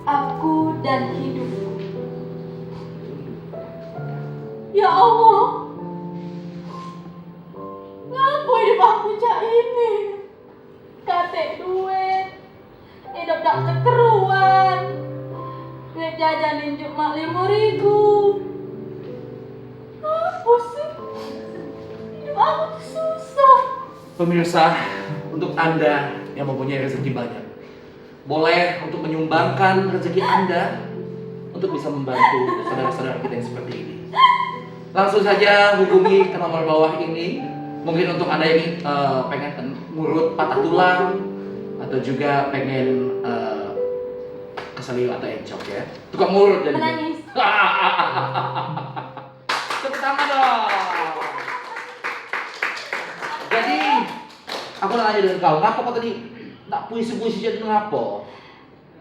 aku dan hidupku. Ya Allah, ngapa hidup aku cak ini? Katek duit, hidup tak kekeruan. Duit jajanin cuma 5.000. Apa sih? Hidup aku tuh susah. Pemirsa, untuk Anda yang mempunyai rezeki banyak, boleh untuk menyumbangkan rezeki Anda untuk bisa membantu saudara-saudara kita yang seperti ini. Langsung saja hubungi ke nomor bawah ini. Mungkin untuk Anda yang pengen ngurut patah tulang atau juga pengen keselio atau encok ya. Tukang ngurut jadi. Menangis. Tepuk tangan dong. Jadi, aku nanya dengan kau, ngapa kau tadi nak puisi-puisi jadi ngapa?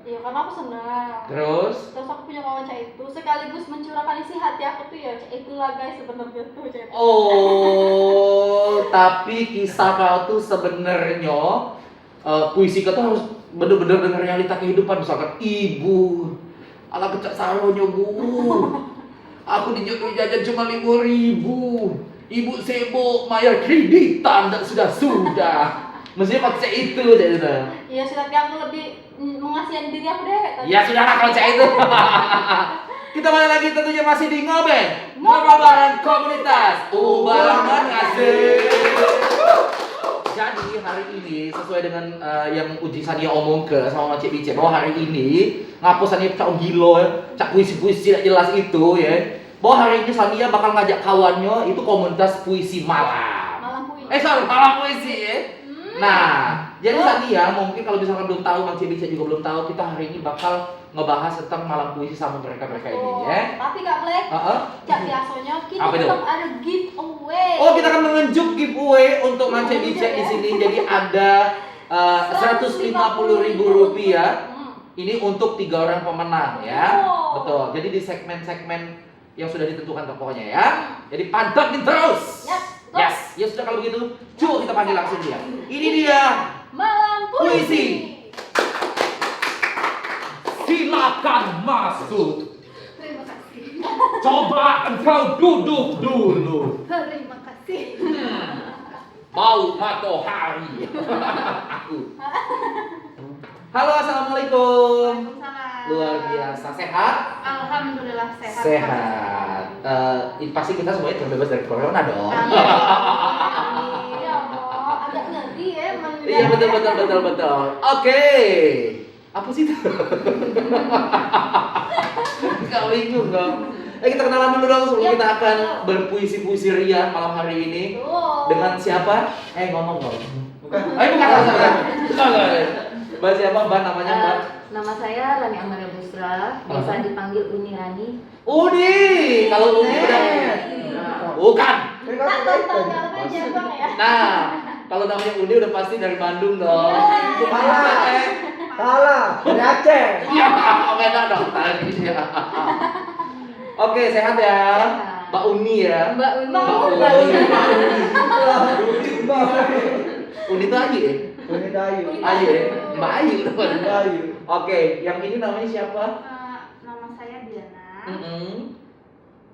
Ya karena aku senang. Terus aku punya kawan cak itu sekaligus mencurahkan isi hati aku tuh ya cak itulah guys sebenarnya tuh cak itu. oh, tapi kisah kau tuh sebenarnya puisi kau tuh harus bener-bener dengan realita kehidupan. Misalkan ibu, ala kecak saronya bu, aku dijodoh jajan cuma 5.000. Ibu sibuk bayar kreditan dan sudah. Mestinya kau cek itu jadi tuh. Iya sudah aku lebih mengasihani diri aku deh. Ya sudahlah kalau cek itu. Kita balik lagi tentunya masih di ngobrol bareng komunitas Ubarangan ngasih. Jadi hari ini sesuai dengan yang Uji Sania omong ke sama Cik Bice bahwa hari ini ngapusannya cak gilo ya, cak puisi-puisi tidak jelas itu ya. Bahwa hari ini Sania bakal ngajak kawannya itu komunitas puisi malam. Malam puisi. Malam puisi ya. Nah, jadi Sania mungkin kalau misalkan belum tahu, Bang Cibica juga belum tahu, kita hari ini bakal ngebahas tentang malam puisi sama mereka-mereka ini ya. Tapi Kak Black, cak biasanya kita Apa itu? tetap ada giveaway. Oh, kita akan mengenjuk giveaway untuk Bang Cibica di sini. Jadi ada Rp150.000. Ini untuk 3 orang pemenang ya. Betul. Jadi di segmen-segmen yang sudah ditentukan pokoknya ya. Jadi pantengin terus. Yes, ya sudah kalau begitu, coba kita panggil langsung dia. Ini dia Malam puisi. Silakan masuk. Terima kasih. Coba engkau duduk dulu. Terima kasih. Bau matahari. Aku. Halo, assalamualaikum. Waalaikumsalam. Luar biasa, sehat? Alhamdulillah sehat. Sehat. Pasti kita semuanya terbebas dari corona dong. Iya, Allah, agak ngeri ya Iya betul. Oke. Apa sih itu? Gak bingung dong. Kita kenalan dulu dong sebelum kita akan berpuisi-puisi ria malam hari ini. Dengan siapa? Ngomong dong. Bukan. Mbak siapa? Mbak namanya Mbak? Nama saya Rani Amalia Busra, biasa dipanggil Uni Rani. Udi. Kalau Udi udah bukan. Tak tonton kalau aja bang ya. Nah, kalau namanya Udi udah pasti dari Bandung dong. Salah, dari Aceh. Iya, beda dong tadi. Oke, sehat ya. Mbak Uni ya. Mbak Uni. Uni itu Ayu ya? Uni Dayu. Ayu ya? Mbak Ayu. Dayu. Oke, yang ini namanya siapa? Nama saya Diana.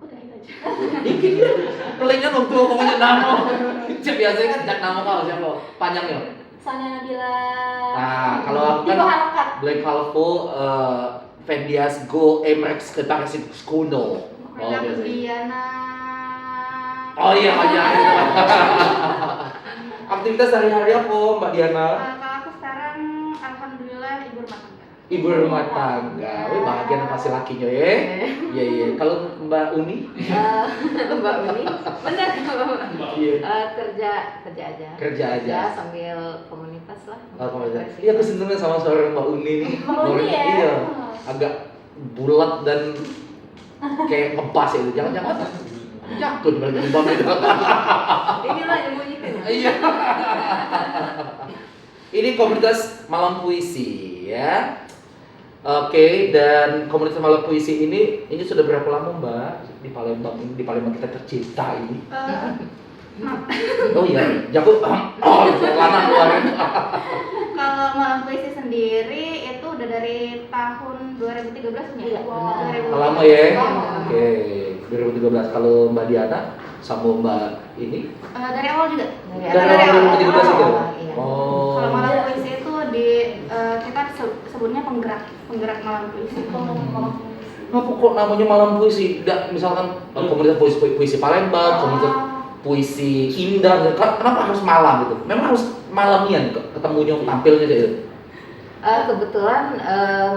Udah itu aja. Iki dia pelingan waktu ngomongnya nama. Biasanya kan jak nama kau siapa? Panjangnya. Sania Nabila. Nah, kalau aku kan Tipe harakat. Black Calvo, Vendias Go Emrex Ketaris Skuno. Nama Diana. Oh iya. Aktivitas sehari-hari apa Mbak Diana? Kalau aku sekarang alhamdulillah ibu rumah tangga. Ibu rumah tangga. Wih bahagia pasti lakinya ya. Iya. Kalau Mbak Uni? Mbak Uni, benar Iya. kerja aja. Kerja aja. Sambil komunitas lah. Oh, komunitas. Iya, aku seneng sama suara Mbak Uni nih. Mbak Uni ya? Iya. Agak bulat dan kayak ngebas ya. Jangan-jangan jakun bagi bang itu. Inilah yang bunyikan. Iya. Ini komunitas malam puisi ya. Oke, dan komunitas malam puisi ini sudah berapa lama Mbak di Palembang ini, di Palembang kita tercinta ini? Maaf. Oh iya, jago. Oh, lama keluarin. Kalau malam puisi sendiri sendiri itu udah dari tahun 2013 ya? Iya, benar. 2013. Lama ya? Lama. Oke, 2013. Kalau Mbak Diana sama Mbak ini? Dari awal juga. Dari awal 2013 itu? Iya. Oh. Kalau malam puisi itu kita sebutnya penggerak malam puisi. Apa kok namanya malam puisi? Nggak, misalkan komunitas puisi Palembang, komunitas puisi Indah, kenapa harus malam gitu? Memang harus malamian ketemunya, tampilnya kayak gitu? Kebetulan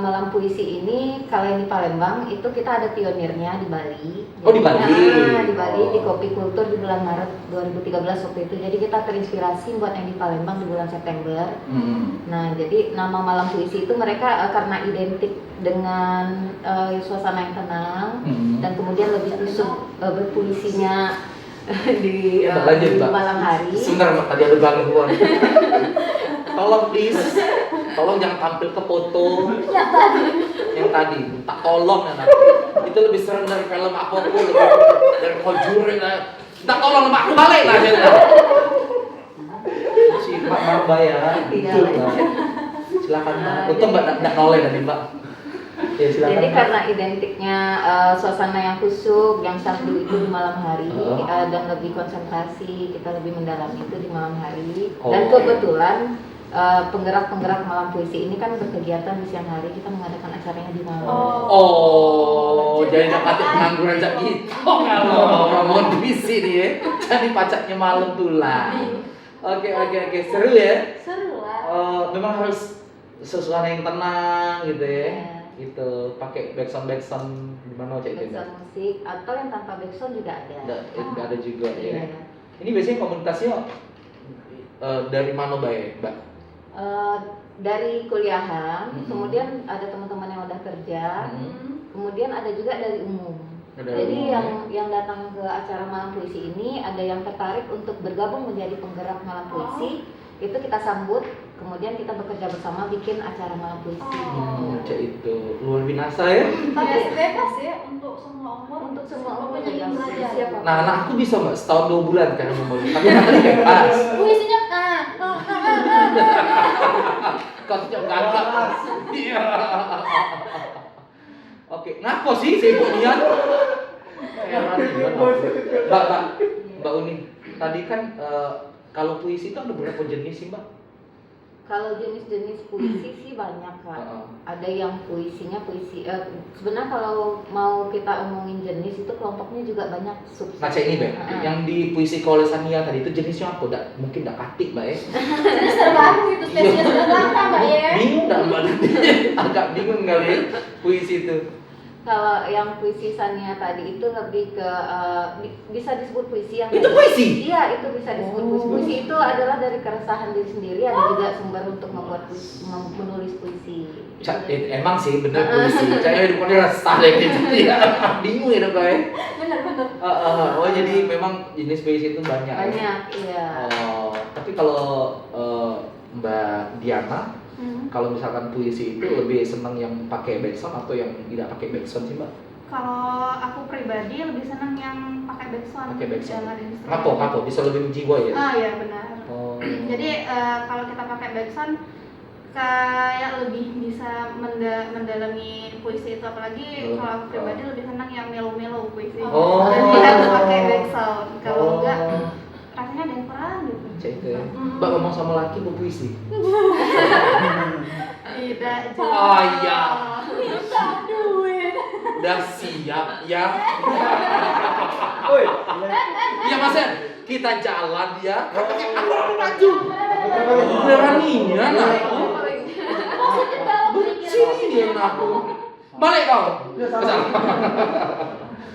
malam puisi ini kalau yang di Palembang itu kita ada pionirnya di Bali. Oh, di Bali? Di Bali Oh. di Kopi Kultur di bulan Maret 2013 waktu itu. Jadi kita terinspirasi buat yang di Palembang di bulan September. Nah, jadi nama malam puisi itu mereka karena identik dengan suasana yang tenang dan kemudian lebih kusuk berpuisinya di Ya, lanjut, Mbak. malam hari. Sebentar Mbak, tadi ada gangguan. Tolong please, tolong jangan tampil ke foto yang tadi. Tak tolong ya nanti. Itu lebih serem dari film apapun, lebih dari Conjuring lah. Tak tolong Mbak, aku balik lah. Si Mbak Marba ya. Iya. Itu, Mbak. Silakan Mbak. Untung Mbak nggak noleh tadi Mbak. Ya silakan. Jadi Mbak. karena identiknya suasana yang kusuk, yang syahdu itu di malam hari dan lebih konsentrasi, kita lebih mendalami itu di malam hari. Dan Oh. kebetulan penggerak-penggerak malam puisi ini kan berkegiatan di siang hari, kita mengadakan acaranya di malam. Oh, jadi dapat pengangguran jak gitu. Kalau orang mau puisi nih ya. Jadi pacaknya malam tulang. Oke, seru ya. Seru lah. Memang harus suasana yang tenang gitu ya. Iya. Gitu, pakai backsound di mana cak itu? Backsound musik atau yang tanpa backsound juga ada. Nggak ada juga ya. Iya. Ini biasanya komunitasnya dari mana Mbak? Dari kuliahan, Mm-hmm. kemudian ada teman-teman yang udah kerja, kemudian ada juga dari umum. Dari Jadi umum, yang datang ke acara malam puisi ini ada yang tertarik untuk bergabung menjadi penggerak malam puisi, itu kita sambut, kemudian kita bekerja bersama bikin acara malam puisi. Cak itu luar binasa ya. Tapi bebas ya untuk semua umur. Untuk semua umur jadi bebas. belajar. Siapa? Nah, anak aku bisa Mbak setahun 2 bulan kan ngomong. Tapi nanti bebas. Puisinya Kau tidak gagap. Iya. Oke, ngapa sih sibuk nian? Mbak Uni, tadi kan kalau puisi itu ada berapa jenis sih Mbak? Kalau jenis-jenis puisi sih banyak Kak. Ada yang puisinya puisi. Sebenarnya kalau mau kita omongin jenis itu kelompoknya juga banyak subset. Ngaca ini Mbak, yang di puisi oleh Sania tadi itu jenisnya apa? Mungkin nggak katik Mbak ya? jenis terbaru gitu, spesies terlangka Mbak ya. Bingung nggak Mbak? Agak bingung kali ya puisi itu. Kalau yang puisi Sania tadi itu lebih ke bisa disebut puisi yang Itu puisi? Iya, itu bisa disebut puisi. Puisi itu adalah dari keresahan diri sendiri, ada juga sumber untuk membuat puisi, menulis puisi. Emang sih bener puisi. Saya hidupnya resah deh gitu. Bingung ya Mbak ya? Bener. Oh jadi memang jenis puisi itu banyak. Banyak, iya. Oh, tapi kalau Mbak Diana, kalau misalkan puisi itu lebih senang yang pakai backsound atau yang tidak pakai backsound sih Mbak? Kalau aku pribadi lebih senang yang pakai backsound. Pakai backsound. Yang ada instrumen. Apa? Bisa lebih menjiwa ya? Iya benar. Oh. Jadi kalau kita pakai backsound kayak lebih bisa mendalami puisi itu, apalagi kalau aku pribadi lebih senang yang melo-melo puisi. Oh. Jadi harus pakai backsound. Kalau enggak rasanya ada yang kurang gitu. Cek itu ya. Mbak ngomong sama laki berpuisi. Tidak juga. Oh iya. Minta duit. Udah siap ya. Woi, Iya Mas, kita jalan ya. Aku maju. Beraninya aku. Positif banget Bercirian aku. Balik kau.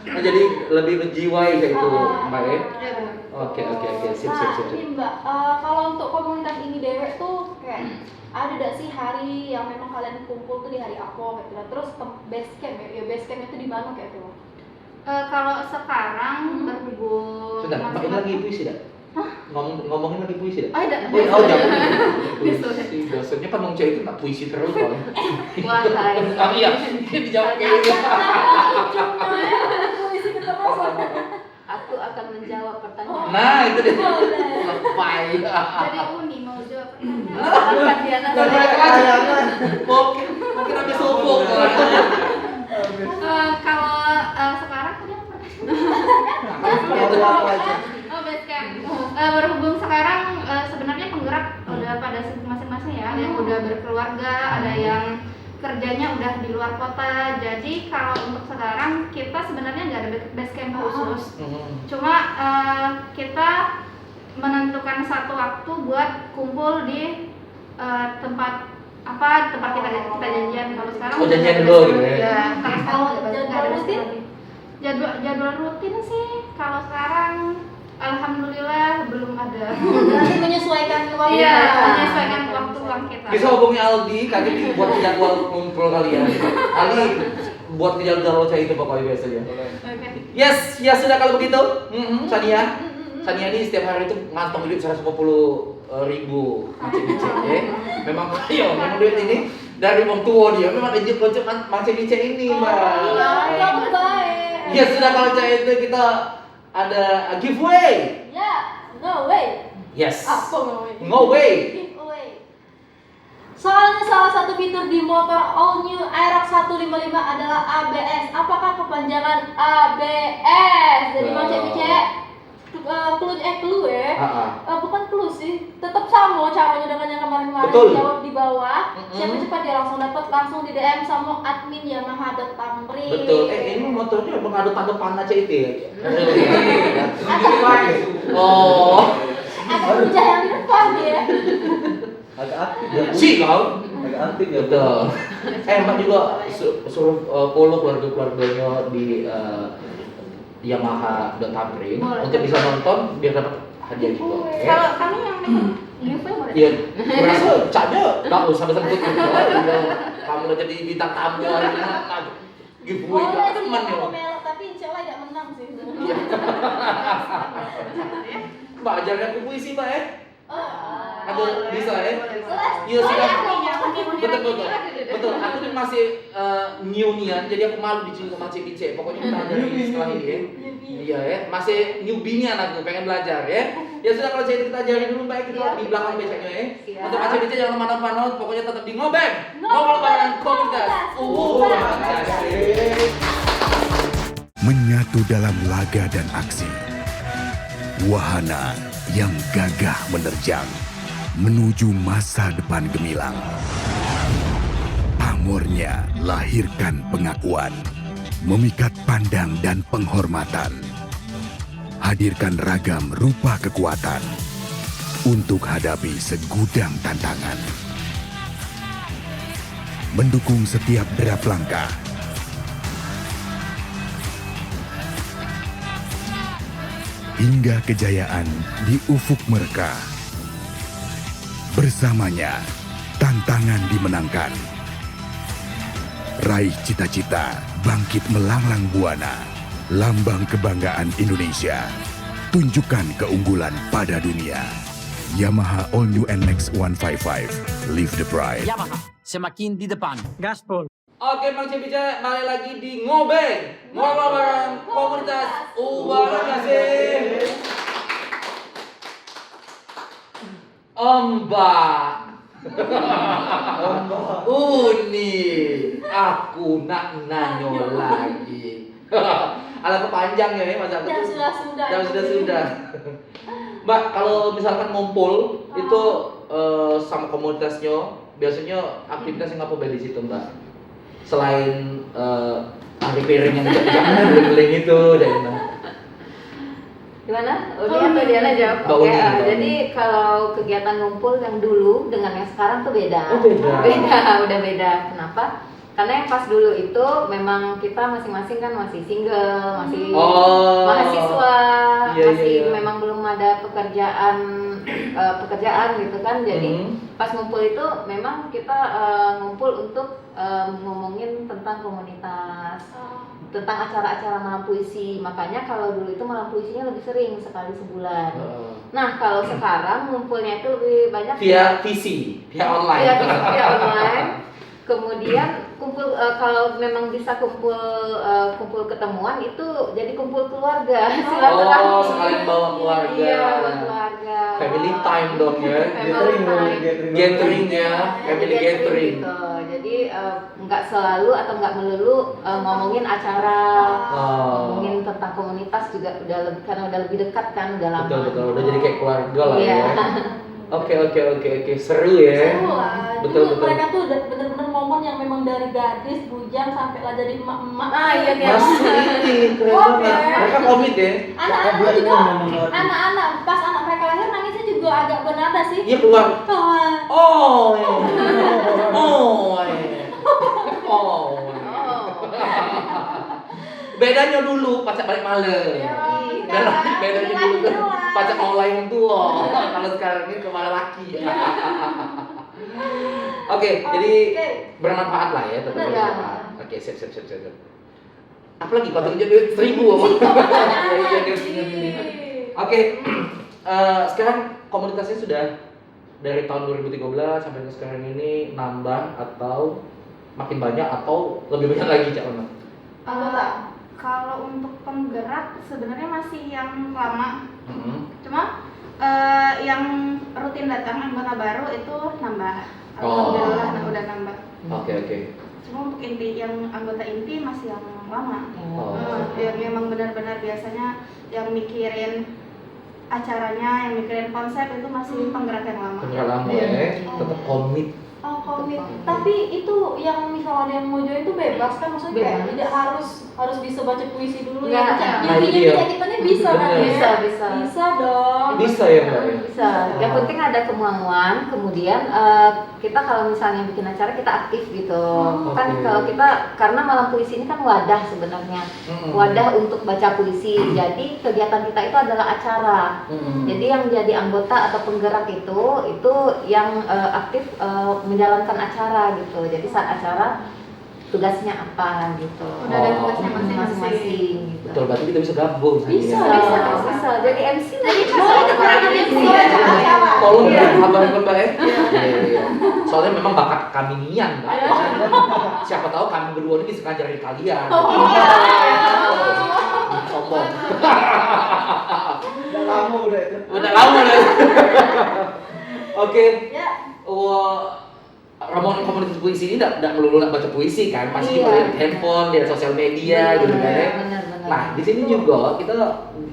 Nah, jadi lebih menjiwai kayak itu, Mbak ya. Iya benar. Oke, sip. Nah, ini Mbak, kalau untuk komunitas ini dewek tuh kayak ada gak sih hari yang memang kalian kumpul tuh di hari apa gitu lah. Terus base camp ya base camp itu di mana kayak tuh? Kalau sekarang berhubung Sudah, Mbak ini lagi puisi dah. Ngomongin lagi puisi dah. Oh, tidak. Oh, jangan. Puisi. Biasanya kan Nong itu tak puisi terus kalau. Wah, hai. Oh iya, dia dijawab kayak gitu. Puisi keterus. Aku akan menjawab pertanyaan. Nah, itu dia. Boleh. Ngapain? Jadi Uni mau jawab pertanyaan. Angkat Diana Mungkin habis subuh. Kalau sekarang tadi apa aja. Oh, basecamp. Berhubung sekarang sebenarnya penggerak udah pada sibuk masing-masing ya. Ada yang udah berkeluarga, ada yang kerjanya udah di luar kota. Jadi kalau untuk sekarang kita sebenarnya nggak ada basecamp khusus. Cuma kita menentukan satu waktu buat kumpul di tempat kita janjian. Kalau sekarang Oh, udah janjian nggak ada dulu basecamp. gitu ya? Iya, kalau sekarang Kalau nggak ada jadwal basecamp rutin? lagi. Jadwal rutin sih kalau sekarang alhamdulillah belum ada. Nanti menyesuaikan waktu. Iya, menyesuaikan waktu luang kita. Bisa hubungi Aldi, kaki buat jadwal ngumpul kalian. Aldi buat jadwal saya itu pokoknya biasanya. Oke. Yes, ya sudah kalau begitu. Sania. Sania ini setiap hari itu ngantong duit 150.000 macet-macet ya. Memang duit ini dari wong tua dia memang izin konsep macet-macet ini, Mbak. Iya, kamu baik. Ya sudah kalau cah itu kita ada giveaway. Ya, no way. Yes. Apa no way? No way. Giveaway. Soalnya salah satu fitur di motor all new Aerox 155 adalah ABS. Apakah kepanjangan ABS? Jadi Wow. macet-macet clue ya. Bukan clue sih, tetap sama caranya dengan yang kemarin-kemarin. Betul. Jawab di bawah. Siapa cepat dia langsung dapat, langsung di DM sama admin Yamaha.tamrin. Betul. Ini motornya memang ada tanda panah aja itu ya. Oh. Ada wajah yang di depan ya. Agak aktif ya. Bu. Si kau. Agak aktif ya. Bu. Betul. Mbak juga suruh follow keluarganya di Yamaha.tamrin Boleh. untuk bisa nonton biar dapat hadiah juga. Ya. Kalau kami yang giveaway boleh. Iya, merasa caknya nggak usah sebut gitu. Kamu udah jadi bintang tamu hari ini. Giveaway Boleh juga sih, teman ya. aku melok, tapi insya Allah tidak menang sih. Iya. Mbak ajarkan aku puisi, Mbak ya. Ada bisa ya? Iya sudah. Betul. Aku ini masih new-nian, jadi aku malu dicinta sama Cipice. Pokoknya kita ajarin setelah ini ya. Iya ya, masih newbie-nian aku pengen belajar ya. Ya sudah kalau saya kita ajarin dulu Mbak, kita di belakang becaknya ya. Siap. Untuk Cipice jangan kemana-mana, pokoknya tetap di ngobeng. Ngobrol bareng komunitas. Menyatu dalam laga dan aksi. Wahana yang gagah menerjang menuju masa depan gemilang. Pamornya lahirkan pengakuan, memikat pandang dan penghormatan. Hadirkan ragam rupa kekuatan untuk hadapi segudang tantangan. Mendukung setiap derap langkah. Hingga kejayaan di ufuk mereka. Bersamanya, tantangan dimenangkan. Raih cita-cita, bangkit melanglang buana. Lambang kebanggaan Indonesia. Tunjukkan keunggulan pada dunia. Yamaha All New NMAX 155. Live the pride. Yamaha, semakin di depan. Gaspol. Oke, Bang Cipice, balik lagi di ngobeng. Ngobrol bareng komunitas kasih. Mbak. Uni, aku nak nanyo lagi. Ala kepanjang ya, masa Yang sudah-sudah. Yang sudah. Mbak, kalau misalkan ngumpul itu sama komunitasnya, biasanya aktivitas yang apa di situ, Mbak? Selain ahli piring yang beling-beling itu, Gimana? Uni atau Diana jawab? Mbak Oke, Uni, Mbak Uni. jadi kalau kegiatan ngumpul yang dulu dengan yang sekarang tuh beda. Oh, beda. Udah beda. Kenapa? Karena yang pas dulu itu memang kita masing-masing kan masih single, masih mahasiswa, Iya, masih iya. memang belum ada pekerjaan gitu kan. Jadi pas ngumpul itu memang kita ngumpul untuk ngomongin tentang komunitas, tentang acara-acara malam puisi. Makanya kalau dulu itu malam puisinya lebih sering, sekali sebulan. Nah, kalau sekarang ngumpulnya itu lebih banyak via online. via online. Kemudian kumpul kalau memang bisa kumpul ketemuan itu jadi kumpul keluarga. Oh, sekalian bawa keluarga. Iya, bawa keluarga. Family time dong ya. Family time. Gathering ya, family gathering. Gitu. Jadi nggak selalu atau nggak melulu ngomongin acara, ngomongin tentang komunitas juga udah lebih, karena udah lebih dekat kan, udah lama. Betul, udah jadi kayak keluarga lah Iya. ya. Oke, seru ya. Seru lah. Betul. Mereka tuh bener-bener momen yang memang dari gadis, bujang sampai lah jadi emak-emak. Iya nih. Mas ini keren Oke. banget. Mereka komit ya. Anak-anak juga, anak-anak pas anak mereka lahir nangisnya juga agak bernada sih. Iya keluar. Oh, Oh. Bedanya dulu pacak balik malam. Bedanya dulu pacak mau lain tua. Kalau sekarang ini kepala laki. Oke, jadi bermanfaat lah ya, tetap Benar. bermanfaat. Oke, siap. Apalagi kalau kerja duit 1.000 apa? Oke, sekarang komunitasnya sudah dari tahun 2013 sampai ke sekarang ini nambah atau makin banyak atau lebih banyak lagi Cak Ona? anggota. Kalau untuk penggerak sebenarnya masih yang lama. Hmm. Cuma yang rutin datang anggota baru itu nambah. Oh. Alhamdulillah udah nambah. Oke. Cuma untuk inti yang anggota inti masih yang lama. Oh. Yang memang benar-benar biasanya yang mikirin acaranya, yang mikirin konsep itu masih penggerak yang lama. Penggerak lama ya, tetap komit. Oh, komit. Tapi itu yang misalnya ada yang mau join itu bebas kan, maksudnya kayak Bebas. tidak harus bisa baca puisi dulu Ya, ya. nah, itu dia. Kita nih bisa kan Bener. ya? Bisa. Bisa dong. Bisa ya Mbak ya? Bisa. Yang penting ada kemauan. Kemudian kita kalau misalnya bikin acara kita aktif gitu. Kan Oke. kalau kita karena malam puisi ini kan wadah sebenarnya. Wadah untuk baca puisi. Jadi kegiatan kita itu adalah acara. Jadi yang jadi anggota atau penggerak itu yang aktif menjalankan acara gitu. Jadi saat acara tugasnya apa gitu. Udah ada tugasnya masing-masing. Gitu. Betul, berarti kita bisa gabung. Bisa. ya. Bisa. Jadi MC lagi Boleh kekurangan MC acara. Tolong Iya. ya, kabarin Mbak ya. Iya. Soalnya memang bakat kami nian, Mbak. Siapa tahu kami berdua ini bisa ngajarin kalian. Sombong. Udah lama udah itu. Udah lama deh. Oke. Ya. Rombongan komunitas puisi ini tidak melulu nak baca puisi kan, pasti juga Iya. lihat handphone, lihat sosial media gitu kan ya. Benar. Nah, di sini juga kita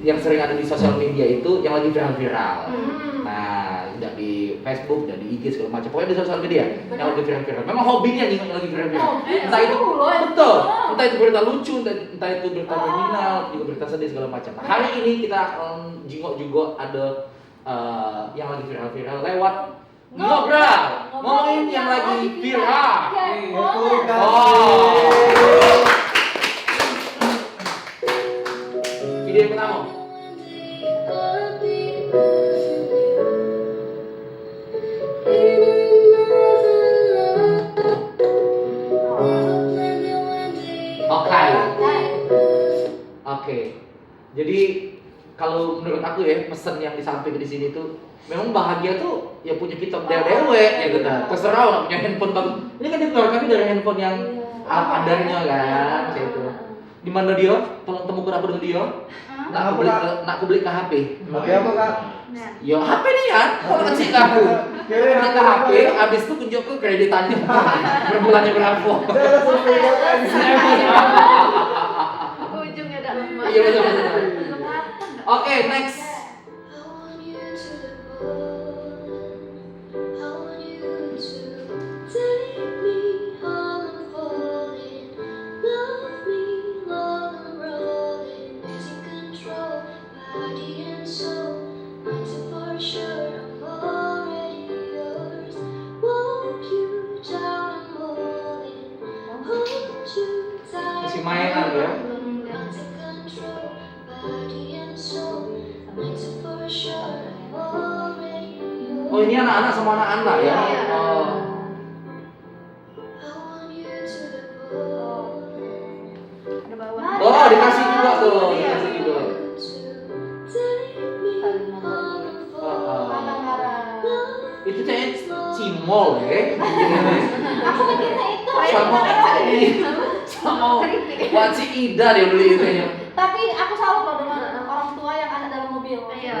yang sering ada di sosial media itu yang lagi viral-viral. Nah, tidak di Facebook, tidak di IG segala macam. Pokoknya di sosial media yang lagi viral-viral. Memang hobinya nih yang lagi viral-viral. Entah itu betul, entah itu berita lucu, entah itu berita kriminal, juga berita sedih segala macam. Nah, hari ini kita jingok juga ada yang lagi viral-viral lewat ngomongin yang lagi viral. Video yang pertama. Oke. Jadi kalau menurut aku ya pesan yang disampaikan di sini tuh memang bahagia tuh ya punya kita dewe ya gitu. Terserah orang punya handphone bagus. Ini kan dia keluar kami dari handphone yang adanya kan, kayak itu. Di mana dia? Tolong temukan aku dengan dia. Nak aku beli ke HP. Pakai apa Kak? Ya HP nih ya, kalau kecil aku. Beli ke HP, habis itu tunjuk ke kreditannya. Berbulannya berapa? Ujungnya udah lemah. Iya betul. Oke, next. Masih mainan ya. Oh ini anak-anak sama anak-anak ya. Iya. Oh. Ada bawah. Oh dikasih juga tuh, dikasih juga. Saling menghargai. Oh, oh. Itu kayaknya cimol ya. Aku mikirnya itu. Sama Waci Ida dia beli itu ya. Tapi aku salut loh dengan orang tua yang ada dalam mobil. Iya.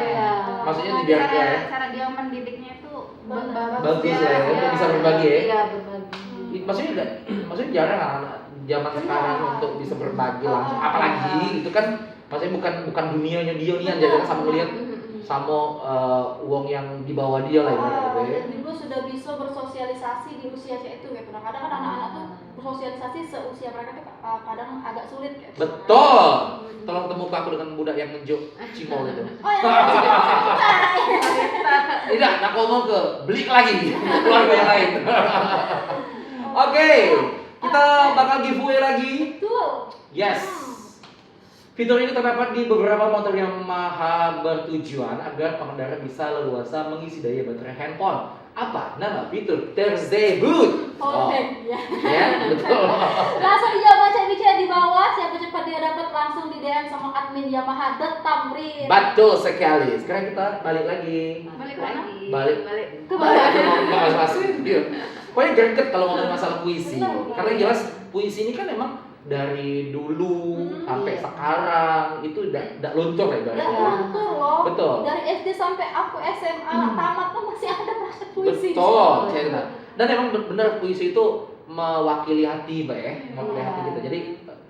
Maksudnya Nah, dibiarkan ya. cara dia mendidiknya itu Bagus lah ya, untuk bisa berbagi ya. Iya, berbagi. Maksudnya jarang anak zaman sekarang untuk bisa berbagi langsung, apalagi itu kan maksudnya bukan dunianya dia nih yang jalan sama melihat sama uang yang dibawa dia lah gitu ya. Dan juga sudah bisa bersosialisasi di usia itu gitu. Nah kadang kan anak-anak tuh bersosialisasi seusia mereka tuh kadang agak sulit gitu. Betul. Tolong temukan aku dengan budak yang ngejuk cimol itu. Oh ya. Tidak, nak ngomong ke beli lagi keluarga yang lain. Oke, kita bakal giveaway lagi. Tuh. Yes. Fitur ini terdapat di beberapa motor Yamaha bertujuan agar pengendara bisa leluasa mengisi daya baterai handphone. Apa nama fitur tersebut? Ya. Ya, betul. Langsung dijawab chat di bawah. Siapa cepat dia dapat langsung di DM sama admin Yamaha Tamrin. Betul sekali. Sekarang kita balik lagi. Balik Ke bawah. Masing-masing dia. Pokoknya greget kalau ngomong masalah puisi. Karena jelas puisi ini kan emang dari dulu sampai sekarang itu udah luntur ya Udah luntur loh. Betul. Dari SD sampai aku SMA tamat tuh masih ada praktek puisi. Betul, cerita. Dan emang benar puisi itu mewakili hati, Mbak ya, mewakili hati kita. Jadi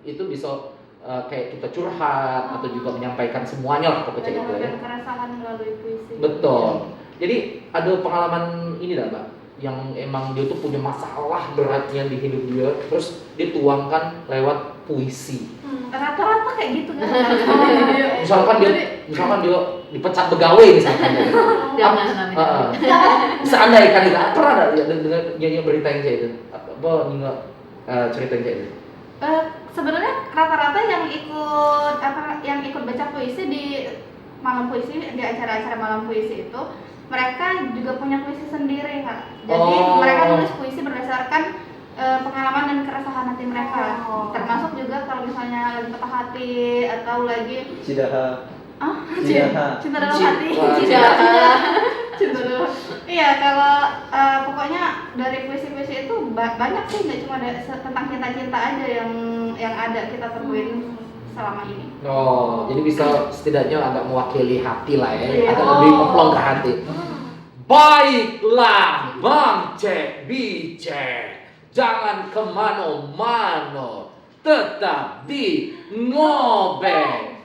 itu bisa kayak kita curhat atau juga menyampaikan semuanya lah pokoknya gitu ya. Dan keresahan melalui puisi. Betul. Jadi ada pengalaman ini dah, Mbak, yang emang dia tuh punya masalah beratnya di hidup dia, terus dia tuangkan lewat puisi. Rata-rata kayak gitu kan. Misalkan dia dipecat pegawai misalkan. Jangan. Seandainya itu pernah ada dengan nyanyi berita yang kayak itu? Apa nggak cerita yang kayak itu? Sebenarnya rata-rata yang ikut baca puisi di malam puisi, di acara-acara malam puisi itu, mereka juga punya puisi sendiri, Kak. Jadi mereka nulis puisi berdasarkan pengalaman dan keresahan hati mereka. Termasuk juga kalau misalnya lagi patah hati atau lagi cinta dalam hati. Cinta dalam. Iya, kalau pokoknya dari puisi-puisi itu banyak sih, nggak cuma ada tentang cinta-cinta aja yang ada kita temuin selama ini. Oh, jadi bisa setidaknya agak mewakili hati lah ya, Iya. agak lebih memplong ke hati. Baiklah, Bang Cek Bicek, jangan kemana-mana, tetap di ngobrol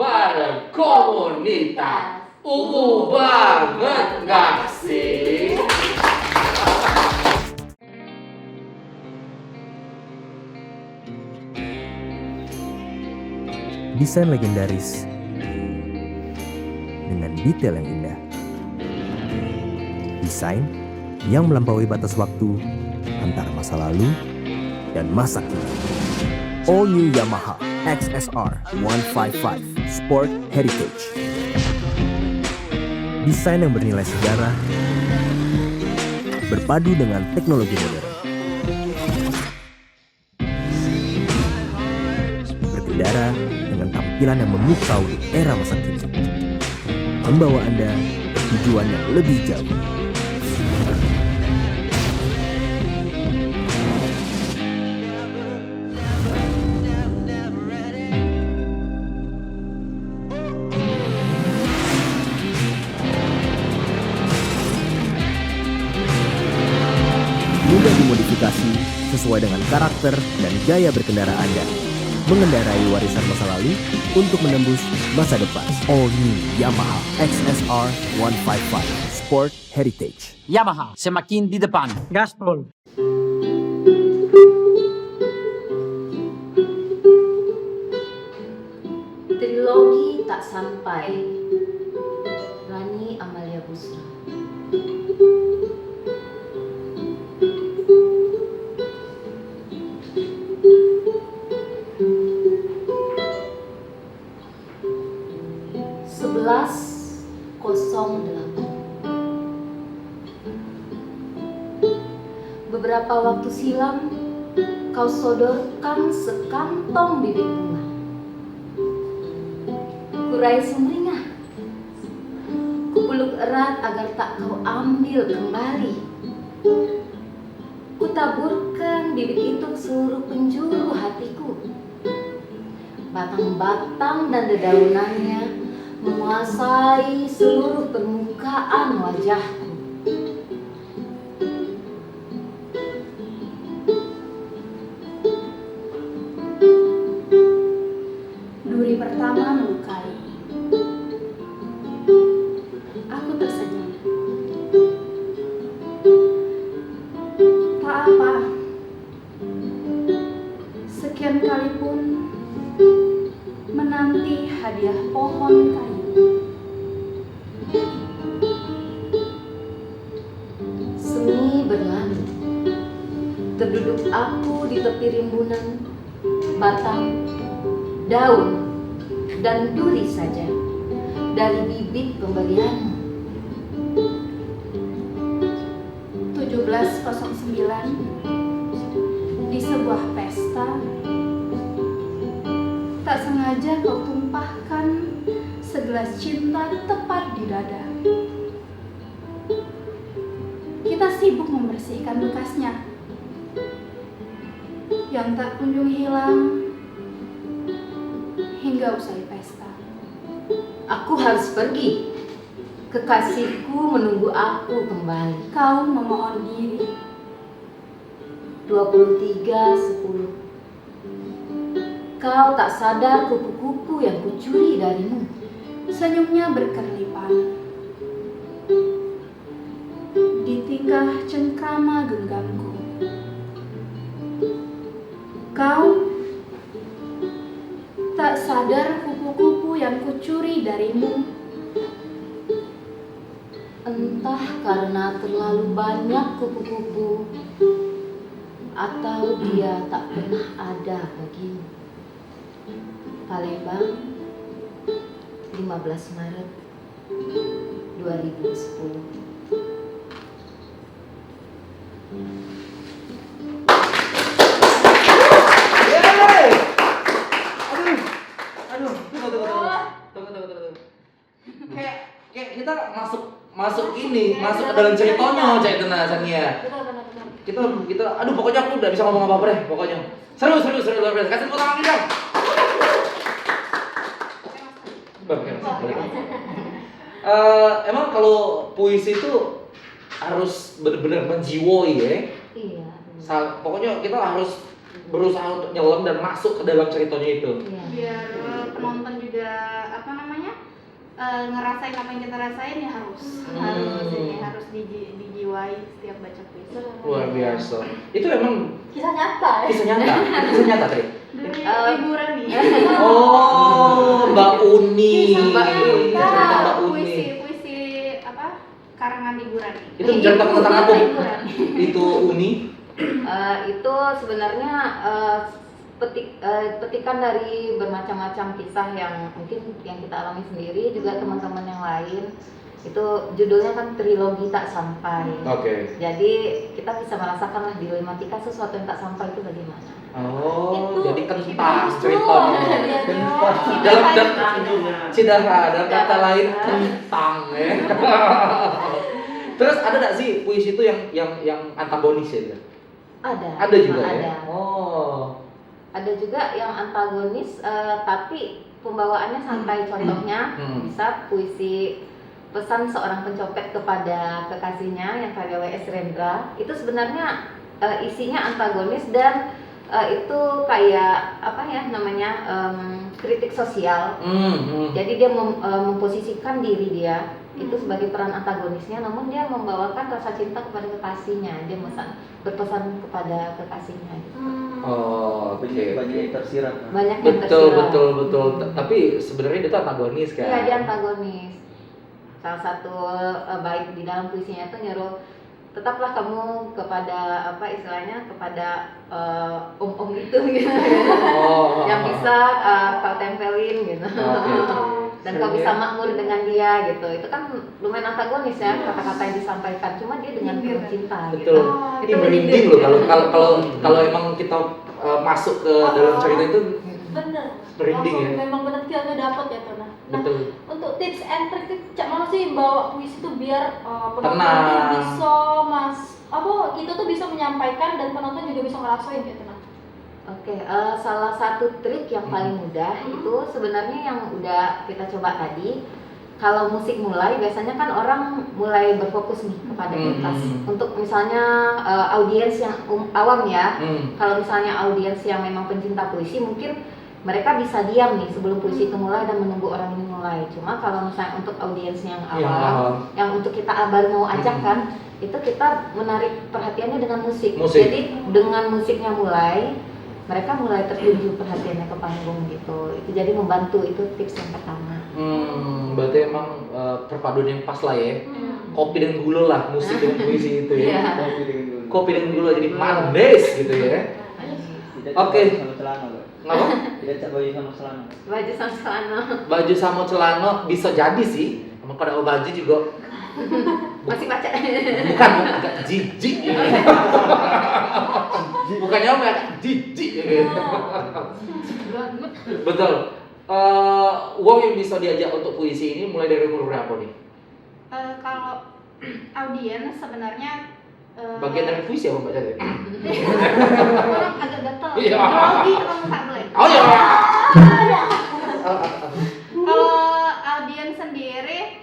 bareng komunitas. Banget nggak sih? Desain legendaris dengan detail yang indah. Desain yang melampaui batas waktu antara masa lalu dan masa kini. All new Yamaha XSR 155 Sport Heritage. Desain yang bernilai sejarah berpadu dengan teknologi modern. Berkendara dengan tampilan yang memukau di era masa kini, membawa Anda ke tujuan yang lebih jauh. Mudah dimodifikasi sesuai dengan karakter dan gaya berkendara Anda. Mengendarai warisan masa lalu untuk menembus masa depan. All new Yamaha XSR 155 Sport Heritage. Yamaha, semakin di depan. Gaspol. Trilogi tak sampai. Rani Amalia Busra. Beberapa waktu silam, kau sodorkan sekantong bibit bunga. Kurai sumringah, Kupeluk erat agar tak kau ambil kembali. Kutaburkan bibit itu seluruh penjuru hatiku. Batang-batang dan dedaunannya menguasai seluruh permukaan wajahku. Duri pertama melukai. Aku tersenyum. Tak apa. Sekian kali pun menanti hadiah pohon kayu. Semi berlalu. Terduduk aku di tepi rimbunan batang, daun, dan duri saja dari bibit pemberianmu. 1709 di sebuah pesta, tak sengaja kau tumpahkan segelas cinta tepat di dada. Kita sibuk membersihkan bekasnya yang tak kunjung hilang hingga usai pesta. Aku harus pergi. Kekasihku menunggu aku kembali. Kau memohon diri. 23:10. Kau tak sadar kupu-kupu yang kucuri darimu. Senyumnya berkerlipan di tingkah cengkrama genggamku. Kau tak sadar kupu-kupu yang kucuri darimu. Entah karena terlalu banyak kupu-kupu atau dia tak pernah ada bagimu. Palembang, 15 Maret 2010. Aduh, tunggu. Kayak kita masuk ke dalam ceritanya, Cak Sania. Kita, aduh pokoknya aku udah bisa ngomong apa-apa deh, pokoknya. Seru luar biasa. Kasih tepuk tangan dong. Emang kalau puisi itu harus benar-benar menjiwai ya. Iya. Pokoknya kita harus berusaha untuk nyelam dan masuk ke dalam ceritanya itu. Iya. Biar penonton juga apa namanya ngerasain apa yang kita rasain ya harus dijiwai setiap baca puisi. Luar biasa. Itu emang Kisah nyata ya? kisah nyata tadi. Dari liburan nih. Oh, Mbak Uni. Mbak Uni. Mbak Uni. Puisi apa? Karangan liburan. Itu menceritakan tentang apa? Liburan. Itu Uni. Itu sebenarnya petikan dari bermacam-macam kisah yang mungkin yang kita alami sendiri, juga teman-teman yang lain. Itu judulnya kan Trilogi Tak Sampai. Oke. Jadi kita bisa merasakanlah dilematika sesuatu yang tak sampai itu bagaimana. Oh, Itu jadi kentas ceritanya. Kentang. Dalam kata lain kentang ya. Terus ada nggak sih puisi itu yang antagonis ya? Ada Juga ada. ya. Oh. Ada juga yang antagonis, tapi pembawaannya santai. Contohnya bisa puisi pesan seorang pencopet kepada kekasihnya yang karya W.S. Rendra. Itu sebenarnya isinya antagonis dan itu kayak apa ya namanya, kritik sosial. Jadi dia memposisikan diri dia itu sebagai peran antagonisnya, namun dia membawakan rasa cinta kepada kekasihnya. Dia berpesan kepada kekasihnya gitu. Oh, oke. Banyak yang tersirat. Banyak yang tersirat. Betul. Tapi sebenarnya dia tuh antagonis kan? Iya, dia antagonis. Salah satu bait di dalam puisinya itu nyuruh tetaplah kamu kepada apa istilahnya, kepada om-om itu gitu. Yang bisa kau tempelin gitu. Dan kau bisa makmur dengan dia gitu. Itu kan lumayan antagonis ya kata-kata yang disampaikan. Cuma dia dengan penuh cinta gitu. Betul. Ini merinding loh kalau emang kita masuk ke dalam cerita itu. Bener. Merinding ya. Memang benar feelnya dapat ya Tona. Nah, Betul. untuk tips and trick cak mana sih bawa puisi itu biar penonton Tenang. tuh bisa kita tuh bisa menyampaikan dan penonton juga bisa ngerasain gitu nah. Oke, salah satu trik yang paling mudah itu sebenarnya yang udah kita coba tadi. Kalau musik mulai, biasanya kan orang mulai berfokus nih kepada pentas. Untuk misalnya audiens yang awam ya, kalau misalnya audiens yang memang pencinta puisi, mungkin mereka bisa diam nih sebelum puisi itu mulai dan menunggu orang ini mulai. Cuma kalau misalnya untuk audiens yang awam, yang untuk kita baru mau ajak kan, itu kita menarik perhatiannya dengan musik. Jadi dengan musiknya mulai, mereka mulai tertuju perhatiannya ke panggung gitu. Itu jadi membantu, itu tips yang pertama. Berarti emang perpaduan yang pas lah ya. Kopi dan gula lah, musik dengan puisi itu ya. Kopi dan gula jadi manis gitu ya. Oke. Kenapa? Tidak baju sama celana. Baju sama celana. Baju sama celana bisa jadi sih. Emang kalau baju juga Masih baca. bukan agak jijik ya. Bukannya agak jijik ya. Betul. Uang yang bisa diajak untuk puisi ini mulai dari umur berapa nih? Kalau audiens sebenarnya Bagian dari puisi apa Mbak Jati? orang agak gatel. Iya. Grogi kalau nggak boleh. Oh iya. Kalau audiens sendiri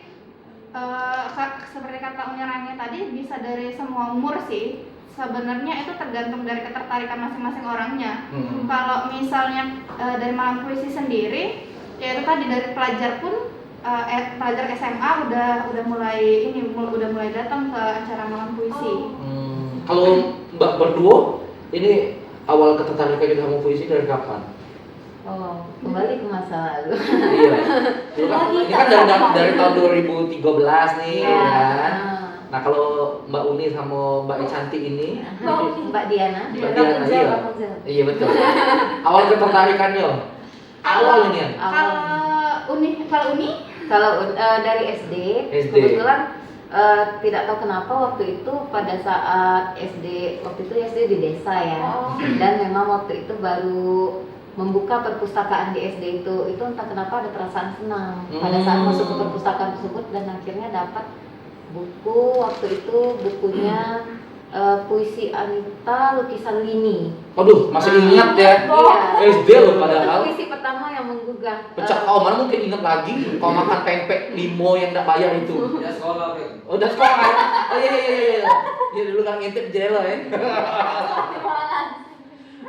seperti kata Uniranya tadi bisa dari semua umur sih. Sebenarnya itu tergantung dari ketertarikan masing-masing orangnya. Kalau misalnya dari malam puisi sendiri, ya itu tadi dari pelajar pun pelajar SMA udah mulai datang ke acara malam puisi. Kalau Mbak berdua ini awal ketertarikan kita sama puisi dari kapan? Oh, kembali ke masa lalu. Iya. Dulu kan, ini kan dari tahun 2013 nih, kan. Nah kalau Mbak Uni sama Mbak Cantik ini, Mbak Diana, iya. Iya betul. Awal ketertarikannya, awal ini ya. Kalau Uni dari SD. Kebetulan tidak tahu kenapa waktu itu pada saat SD di desa ya, dan memang waktu itu baru membuka perpustakaan di SD itu entah kenapa ada perasaan senang pada saat masuk ke perpustakaan tersebut dan akhirnya dapat buku waktu itu bukunya puisi Anita lukisan Lini. Aduh masih ingat ya. SD loh padahal. Puisi pertama yang menggugah. Pecah kau mana mungkin ingat lagi kau makan pempek limo yang enggak bayar itu. Ya sekolah, Oh udah sekolah. Oh iya. Iya dulu kan ngintip jelo ya.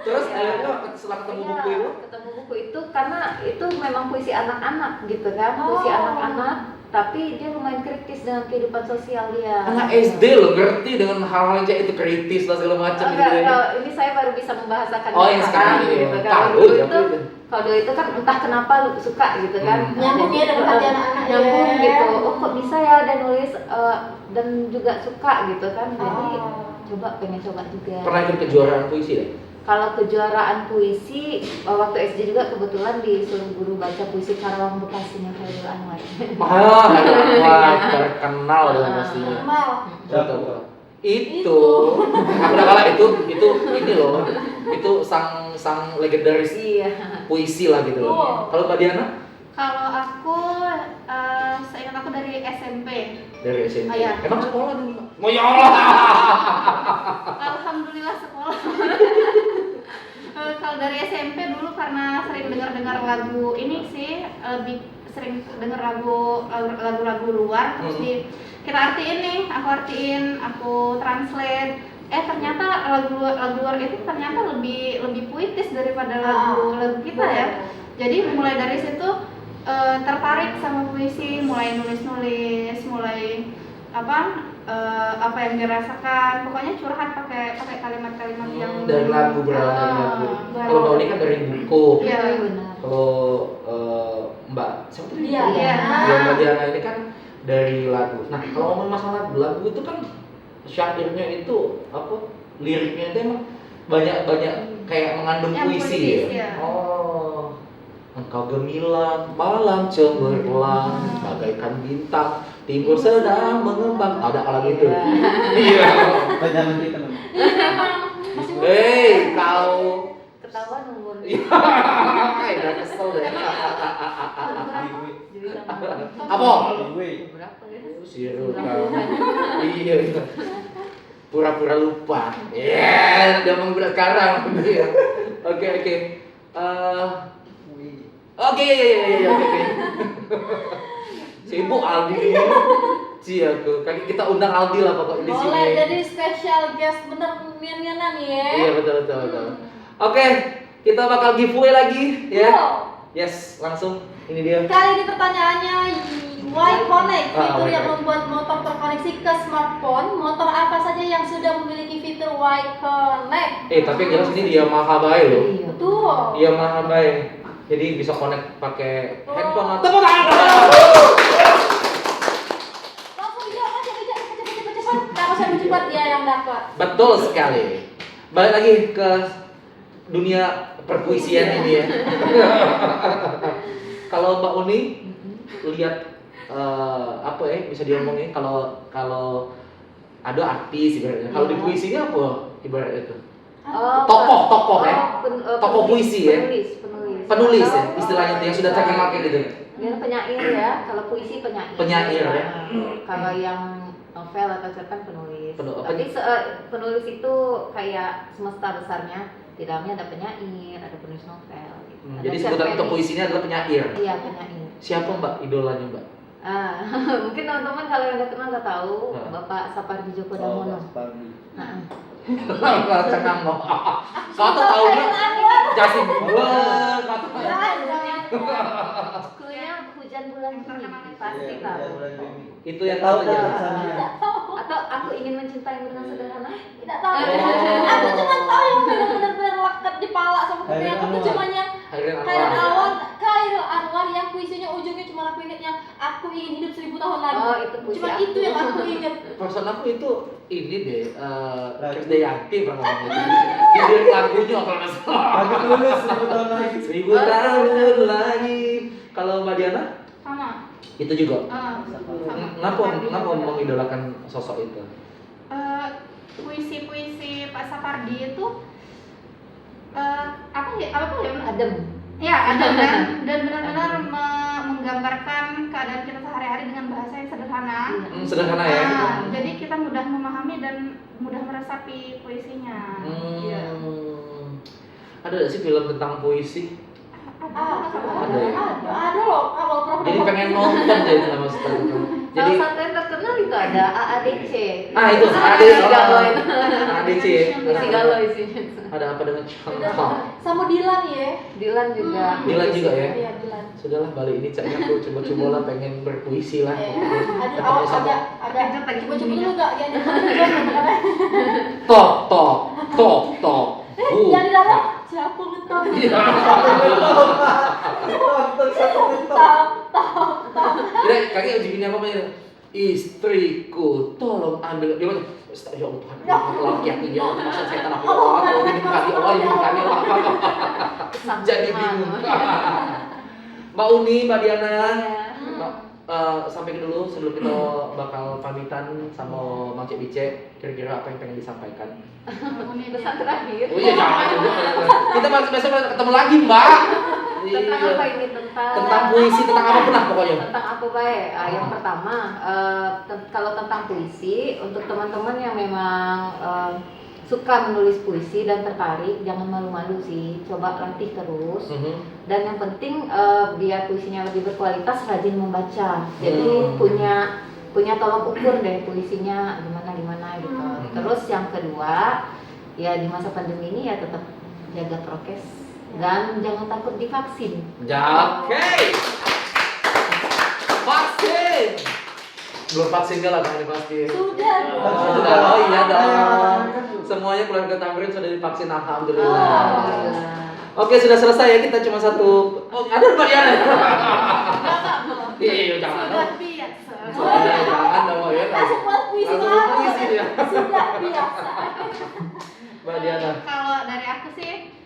Terus akhirnya setelah ketemu buku itu? Ketemu buku itu karena itu memang puisi anak-anak gitu kan, puisi anak-anak, tapi dia lumayan kritis dengan kehidupan sosial dia. Anak SD loh ngerti dengan hal-hal yang kayak itu kritis lah segala macam gitu. Ini saya baru bisa membahasakan. Oh yang sekarang ini. Gitu. Kalau dulu itu kan entah kenapa suka gitu kan. Nyambung ya dengan hati anak-anak. Nyambung gitu. Oh kok bisa ya dan nulis dan juga suka gitu kan. Jadi pengen coba juga. Pernah ikut kejuaraan puisi ya? Kalau kejuaraan puisi waktu SD juga kebetulan disuruh guru baca puisi Karawang Bekasinya Khairul Anwar. Terkenal dengan pastinya. Betul. Itu aku udah kalah itu ini loh. Itu sang legendaris puisi lah gitu loh. Kalau Mbak Diana? Kalau aku seingat aku dari SMP. Dari SMP. Iya. Emang sekolah dulu? Oh ya Allah. Alhamdulillah sekolah. Kalau dari SMP dulu karena sering dengar lagu ini sih, lebih sering dengar lagu-lagu luar terus kita artiin nih, aku translate. Ternyata lagu luar itu ternyata lebih puitis daripada lagu kita ya. Jadi mulai dari situ tertarik sama puisi, mulai nulis, mulai apa yang dirasakan, pokoknya curhat pakai kalimat-kalimat yang dari lagu lagu. Kalau Mbak Uni kan dari buku. Iya. Kalau Mbak siapa tadi? Iya. Mbak Diana ini kan dari lagu. Nah kalau ngomong masalah lagu itu kan syairnya itu liriknya itu emang banyak kayak mengandung yang puisi ya. Oh. Engkau gemilang, malam cemerlang, bagaikan bintang, timur sedang mengembang. Ada lagu itu. Iya. Zaman kita. Hei, kau Ketahuan umur. udah kesel deh. Apa? Wait. Berapa ya? Siru iya. Pura-pura lupa. Ya, udah membuat sekarang. Oke. Oke, iya. Sibuk Aldi. Cia aku. Kaki kita undang Aldi lah pokoknya di sini. Boleh jadi special guest bener nian-nianan ya. Iya, betul. Oke, kita bakal giveaway lagi ya. Wow. Yes, langsung ini dia. Kali ini pertanyaannya Y-Connect, fitur Y-Connect. yang membuat motor terkoneksi ke smartphone. Motor apa saja yang sudah memiliki fitur Y-Connect? Tapi yang jelas ini dia Yamaha bae loh. Iya. Betul. Yamaha bae. Jadi bisa connect pakai Oh. handphone. Tepuk tangan. Langsung dia cepat. Kalau saya cepat dia yang dapat. Betul sekali. Balik lagi ke dunia perpuisian ini ya. Kalau Mbak Uni lihat apa ya bisa diomongin kalau ada artis ibaratnya. Kalau di puisinya apa ibaratnya itu? Tokoh ya. Tokoh puisi ya. Penulis ya istilahnya itu yang sudah terkenal kayak gitu. Dia penyair ya, kalau puisi penyair. Penyair ya. Kalau yang novel atau cerpen penulis. Penulis. Tapi penulis itu kayak semesta besarnya. Di dalamnya ada penyair, ada penulis novel. Gitu. Ada Jadi sebutan untuk cerpenis. puisinya adalah penyair. Iya penyair. Siapa Mbak idolanya Mbak? Mungkin teman-teman kalau yang udah kenal udah tahu Bapak Sapardi Djoko Damono. Cengang loh. Kata tahunya Justin Bieber. Cluenya hujan bulan Juni pasti tahu. Itu yang tahu aja. Atau aku ingin mencintaimu dengan sederhana. Tidak tahu. Aku cuma tahu yang benar-benar lekat di pala sama kuping aku tuh cuma yang Khairul Anwar yang puisinya ujungnya cuma aku ingat yang aku ingin hidup 1000 tahun lagi. Oh, itu puisi cuma aku. itu yang aku ingat. Perasaan aku itu ini deh, Krisdayanti pernah ngomong itu. Ide lagunya kalau nggak salah. Lagu tulus 1000 tahun lagi. 1000 tahun lagi. Kalau Mbak Diana? Sama. Itu juga. Sama. Kenapa mengidolakan sosok itu? Puisi-puisi Pak Sapardi itu apa ya Adem. ya ada kan dan benar-benar menggambarkan keadaan kita sehari-hari dengan bahasa yang sederhana. Sederhana ya. Jadi kita mudah memahami dan mudah meresapi puisinya. Iya. Ada nggak sih film tentang puisi? Ada ya? Ada loh. Kalau pernah Jadi pengen nonton deh itu nama setelah itu. Jadi Salah satu yang terkenal itu ada AADC. itu Isi Galoy. ADC ya. Isi Galoy isinya. Ada apa dengan contoh? sama Dilan ya. Dilan juga. Dilan juga ya. Iya, Dilan. Sudahlah balik ini caknya aku coba-coba lah pengen berpuisi lah. Ada awal agak coba-coba dulu enggak ya. Tok. Jadi darah siapa ngetok? Jadi kaki uji gini apa namanya? Istriku, tolong ambil dia macam ya Allah Tuhan, laki-laki ya Allah, masa saya tanah Allah, ini kali Allah. Jadi bingung. Mbak Uni, Mbak Diana, sampai dulu sebelum kita bakal pamitan sama Mang Cek Bice, kira-kira apa yang pengen disampaikan? Pesan terakhir. Oh iya jangan juga. Kita besok ketemu lagi Mbak. Tentang apa ini? Tentang puisi, tentang apa pernah pokoknya. Tentang apa baik? Yang pertama, kalau tentang puisi, untuk teman-teman yang memang suka menulis puisi dan tertarik, jangan malu-malu sih. Coba latih terus. Dan yang penting biar puisinya lebih berkualitas, rajin membaca. Jadi punya tolok ukur deh puisinya gimana gitu. Terus yang kedua, ya di masa pandemi ini ya tetap jaga prokes. Dan jangan takut divaksin. Oke. Vaksin. Belum vaksin lah kan divaksin. Sudah. Oh iya dong. Semuanya keluarga Tamrin sudah divaksin alhamdulillah. Oke, sudah selesai ya, kita cuma satu. Oh, ada Mbak Yana. Iya, jangan. Sudah biasa. Jangan dong ya. Langsung buat puisi Langsung puisi dia. Sudah biasa. Mbak Diana. Kalau dari aku sih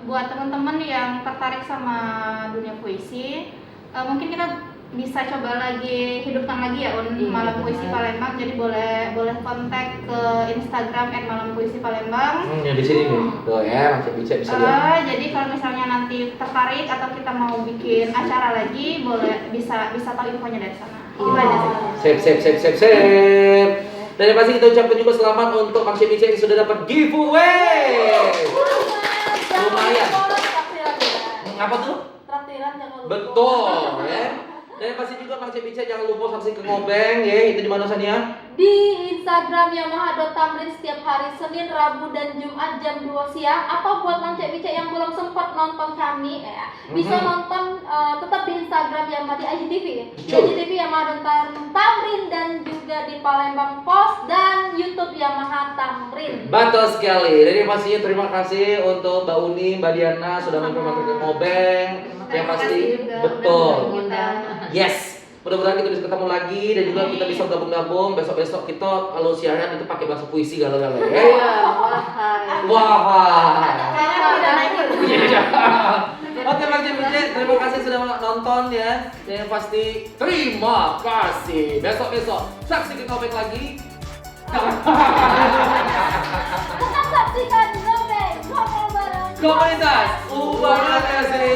buat teman-teman yang tertarik sama dunia puisi, mungkin kita bisa coba lagi hidupkan lagi ya Malam Puisi Palembang. Jadi boleh kontak ke Instagram @malampuisipalembang. Ya di sini nih. Tuh ya, Mang Bica bisa lihat. Jadi kalau misalnya nanti tertarik atau kita mau bikin acara lagi, boleh bisa tahu infonya dari sana. Itu aja sih. Sip. Dan yang pasti kita ucapkan juga selamat untuk Mang Bica yang sudah dapat giveaway. Lumayan. Apa tuh? Traktiran jangan lupa. Betul, ya. Dan yang pasti juga Mang Bica jangan lupa saksikan ke Ngobeng ya. Itu di mana Sania? Di Instagram Yamaha.tamrin setiap hari Senin, Rabu, dan Jumat jam 2 siang. Apa buat Mang Bica yang belum sempat nonton kami ya, bisa nonton tetap di Instagram Yamaha di IGTV ya. Di IGTV Yamaha.tamrin dan juga di Palembang Post dan YouTube Yamaha Tamrin. Betul sekali. Jadi pastinya terima kasih untuk Mbak Uni, Mbak Diana sudah mampir ke Ngobeng. Yang pasti betul. Yes. Mudah-mudahan kita bisa ketemu lagi dan juga kita bisa gabung-gabung besok-besok kita kalau siaran itu pakai bahasa puisi galau-galau ya. Wah. Oke Mang Bica, terima kasih sudah nonton ya. Dan yang pasti terima kasih. Besok-besok saksikan Ngobeng lagi. Tetap saksikan Ngobeng, ngobrol bareng Komunitas Ubah Nasi.